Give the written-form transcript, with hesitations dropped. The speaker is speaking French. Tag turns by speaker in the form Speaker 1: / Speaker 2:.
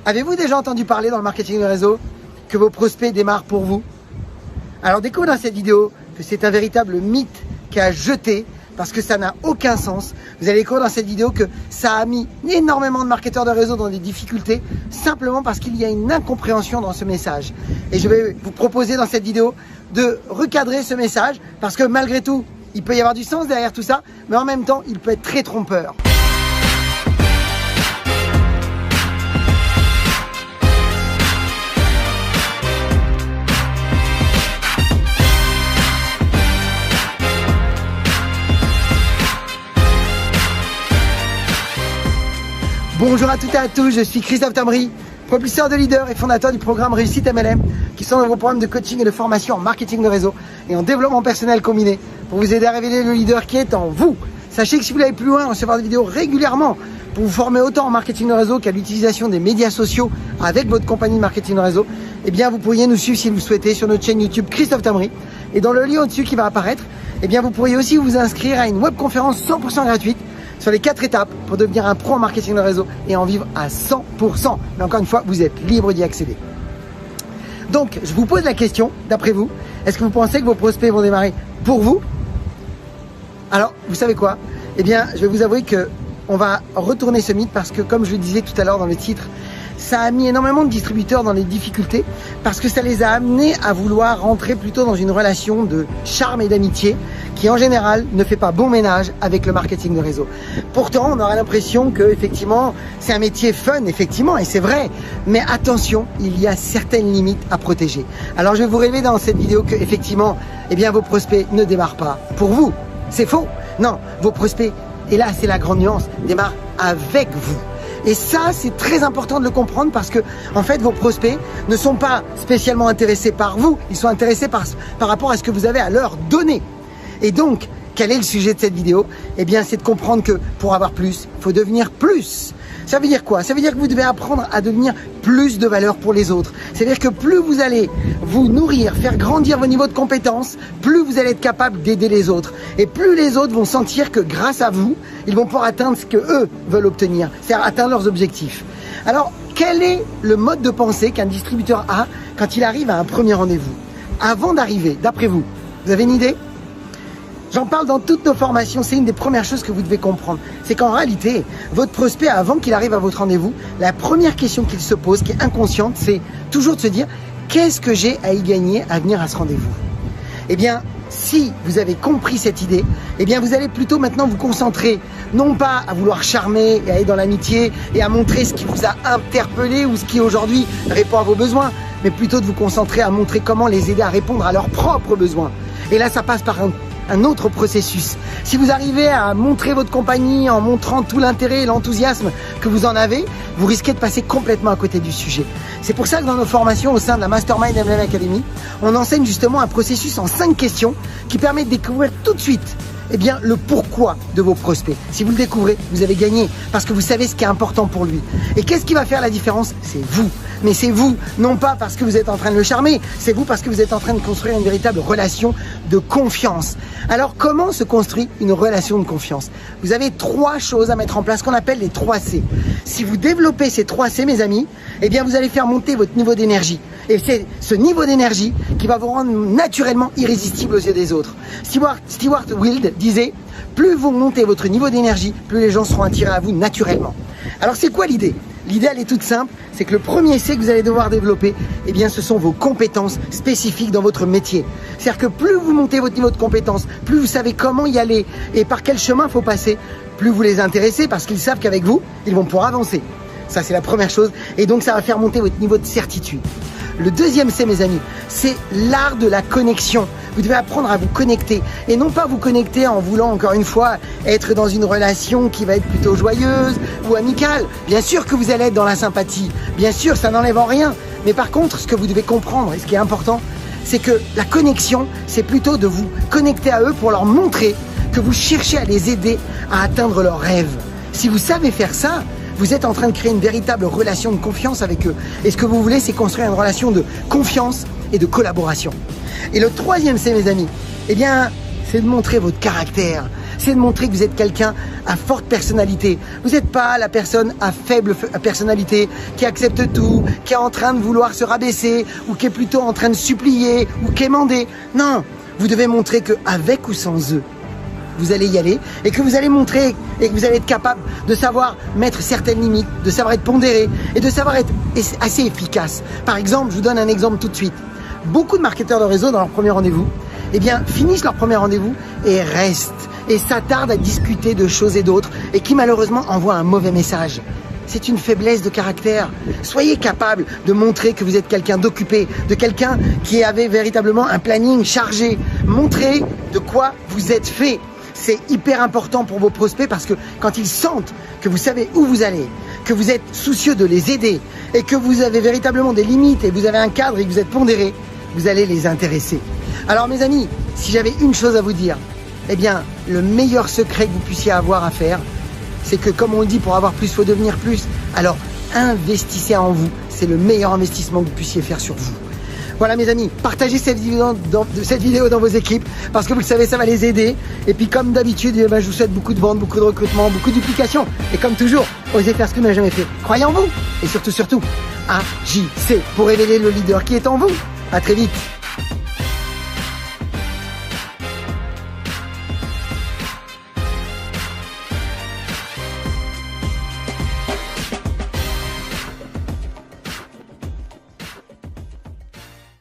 Speaker 1: Avez-vous déjà entendu parler dans le marketing de réseau que vos prospects démarrent pour vous? Alors découvre dans cette vidéo que c'est un véritable mythe qui a jeté parce que ça n'a aucun sens. Vous allez découvrir dans cette vidéo que ça a mis énormément de marketeurs de réseau dans des difficultés simplement parce qu'il y a une incompréhension dans ce message. Et je vais vous proposer dans cette vidéo de recadrer ce message parce que malgré tout, il peut y avoir du sens derrière tout ça, mais en même temps, il peut être très trompeur. Bonjour à toutes et à tous, je suis Christophe Tambry, propulseur de leader et fondateur du programme Réussite MLM, qui sont dans vos programmes de coaching et de formation en marketing de réseau et en développement personnel combiné pour vous aider à révéler le leader qui est en vous. Sachez que si vous voulez aller plus loin, recevoir des vidéos régulièrement pour vous former autant en marketing de réseau qu'à l'utilisation des médias sociaux avec votre compagnie de marketing de réseau, eh bien vous pourriez nous suivre si vous le souhaitez sur notre chaîne YouTube Christophe Tambry. Et dans le lien au-dessus qui va apparaître, eh bien vous pourriez aussi vous inscrire à une webconférence 100% gratuite sur les 4 étapes pour devenir un pro en marketing de réseau et en vivre à 100%. Mais encore une fois, vous êtes libre d'y accéder. Donc, je vous pose la question, d'après vous, est-ce que vous pensez que vos prospects vont démarrer pour vous? Alors, vous savez quoi? Eh bien, je vais vous avouer qu'on va retourner ce mythe parce que, comme je le disais tout à l'heure dans le titre, ça a mis énormément de distributeurs dans les difficultés parce que ça les a amenés à vouloir rentrer plutôt dans une relation de charme et d'amitié qui en général ne fait pas bon ménage avec le marketing de réseau. Pourtant, on aurait l'impression que effectivement, c'est un métier fun, effectivement, et c'est vrai. Mais attention, il y a certaines limites à protéger. Alors, je vais vous révéler dans cette vidéo que effectivement, eh bien, vos prospects ne démarrent pas pour vous. C'est faux. Non, vos prospects, et là, c'est la grande nuance, démarrent avec vous. Et ça, c'est très important de le comprendre parce que, en fait, vos prospects ne sont pas spécialement intéressés par vous. Ils sont intéressés par rapport à ce que vous avez à leur donner. Et donc, quel est le sujet de cette vidéo? Eh bien, c'est de comprendre que pour avoir plus, il faut devenir plus. Ça veut dire quoi? Ça veut dire que vous devez apprendre à devenir plus de valeur pour les autres. C'est-à-dire que plus vous allez vous nourrir, faire grandir vos niveaux de compétences, plus vous allez être capable d'aider les autres. Et plus les autres vont sentir que grâce à vous, ils vont pouvoir atteindre ce qu'eux veulent obtenir, c'est-à-dire atteindre leurs objectifs. Alors, quel est le mode de pensée qu'un distributeur a quand il arrive à un premier rendez-vous? Avant d'arriver, d'après vous, vous avez une idée? J'en parle dans toutes nos formations, c'est une des premières choses que vous devez comprendre. C'est qu'en réalité, votre prospect, avant qu'il arrive à votre rendez-vous, la première question qu'il se pose, qui est inconsciente, c'est toujours de se dire « Qu'est-ce que j'ai à y gagner à venir à ce rendez-vous ?» Eh bien, si vous avez compris cette idée, eh bien vous allez plutôt maintenant vous concentrer, non pas à vouloir charmer et à aller dans l'amitié et à montrer ce qui vous a interpellé ou ce qui aujourd'hui répond à vos besoins, mais plutôt de vous concentrer à montrer comment les aider à répondre à leurs propres besoins. Et là, ça passe par un autre processus. Si vous arrivez à montrer votre compagnie en montrant tout l'intérêt et l'enthousiasme que vous en avez, vous risquez de passer complètement à côté du sujet. C'est pour ça que dans nos formations au sein de la Mastermind MLM Academy, on enseigne justement un processus en 5 questions qui permet de découvrir tout de suite le pourquoi de vos prospects. Si vous le découvrez, vous avez gagné parce que vous savez ce qui est important pour lui. Et qu'est-ce qui va faire la différence? C'est vous. Mais c'est vous, non pas parce que vous êtes en train de le charmer, c'est vous parce que vous êtes en train de construire une véritable relation de confiance. Alors, comment se construit une relation de confiance? Vous avez 3 choses à mettre en place qu'on appelle les 3 C. Si vous développez ces 3 C, mes amis, eh bien, vous allez faire monter votre niveau d'énergie. Et c'est ce niveau d'énergie qui va vous rendre naturellement irrésistible aux yeux des autres. Stewart Wild disait « Plus vous montez votre niveau d'énergie, plus les gens seront attirés à vous naturellement. » Alors, c'est quoi l'idée? L'idée, elle est toute simple, c'est que le premier C que vous allez devoir développer, eh bien, ce sont vos compétences spécifiques dans votre métier. C'est-à-dire que plus vous montez votre niveau de compétences, plus vous savez comment y aller et par quel chemin il faut passer, plus vous les intéressez parce qu'ils savent qu'avec vous, ils vont pouvoir avancer. Ça, c'est la première chose. Et donc, ça va faire monter votre niveau de certitude. Le deuxième C, mes amis, c'est l'art de la connexion. Vous devez apprendre à vous connecter et non pas vous connecter en voulant encore une fois être dans une relation qui va être plutôt joyeuse ou amicale. Bien sûr que vous allez être dans la sympathie, bien sûr, ça n'enlève en rien. Mais par contre, ce que vous devez comprendre et ce qui est important, c'est que la connexion, c'est plutôt de vous connecter à eux pour leur montrer que vous cherchez à les aider à atteindre leurs rêves. Si vous savez faire ça, vous êtes en train de créer une véritable relation de confiance avec eux. Et ce que vous voulez, c'est construire une relation de confiance et de collaboration. Et le troisième, c'est, mes amis, eh bien, c'est de montrer votre caractère. c'est de montrer que vous êtes quelqu'un à forte personnalité. Vous n'êtes pas la personne à faible personnalité qui accepte tout, qui est en train de vouloir se rabaisser ou qui est plutôt en train de supplier ou quémander. Non, vous devez montrer qu'avec ou sans eux, vous allez y aller et que vous allez montrer et que vous allez être capable de savoir mettre certaines limites, de savoir être pondéré et de savoir être assez efficace. Par exemple, je vous donne un exemple tout de suite. Beaucoup de marketeurs de réseau dans leur premier rendez-vous, eh bien, finissent leur premier rendez-vous et restent et s'attardent à discuter de choses et d'autres et qui malheureusement envoient un mauvais message. C'est une faiblesse de caractère. Soyez capable de montrer que vous êtes quelqu'un d'occupé, de quelqu'un qui avait véritablement un planning chargé. Montrez de quoi vous êtes fait. C'est hyper important pour vos prospects parce que quand ils sentent que vous savez où vous allez, que vous êtes soucieux de les aider et que vous avez véritablement des limites et vous avez un cadre et que vous êtes pondéré, vous allez les intéresser. Alors mes amis, si j'avais une chose à vous dire, eh bien le meilleur secret que vous puissiez avoir à faire, c'est que comme on dit, pour avoir plus, il faut devenir plus. Alors investissez en vous, c'est le meilleur investissement que vous puissiez faire sur vous. Voilà mes amis, partagez cette vidéo dans vos équipes parce que vous le savez, ça va les aider. Et puis comme d'habitude, je vous souhaite beaucoup de ventes, beaucoup de recrutement, beaucoup de duplication. Et comme toujours, osez faire ce que vous n'avez jamais fait. Croyez en vous et surtout, agissez pour révéler le leader qui est en vous. À très vite.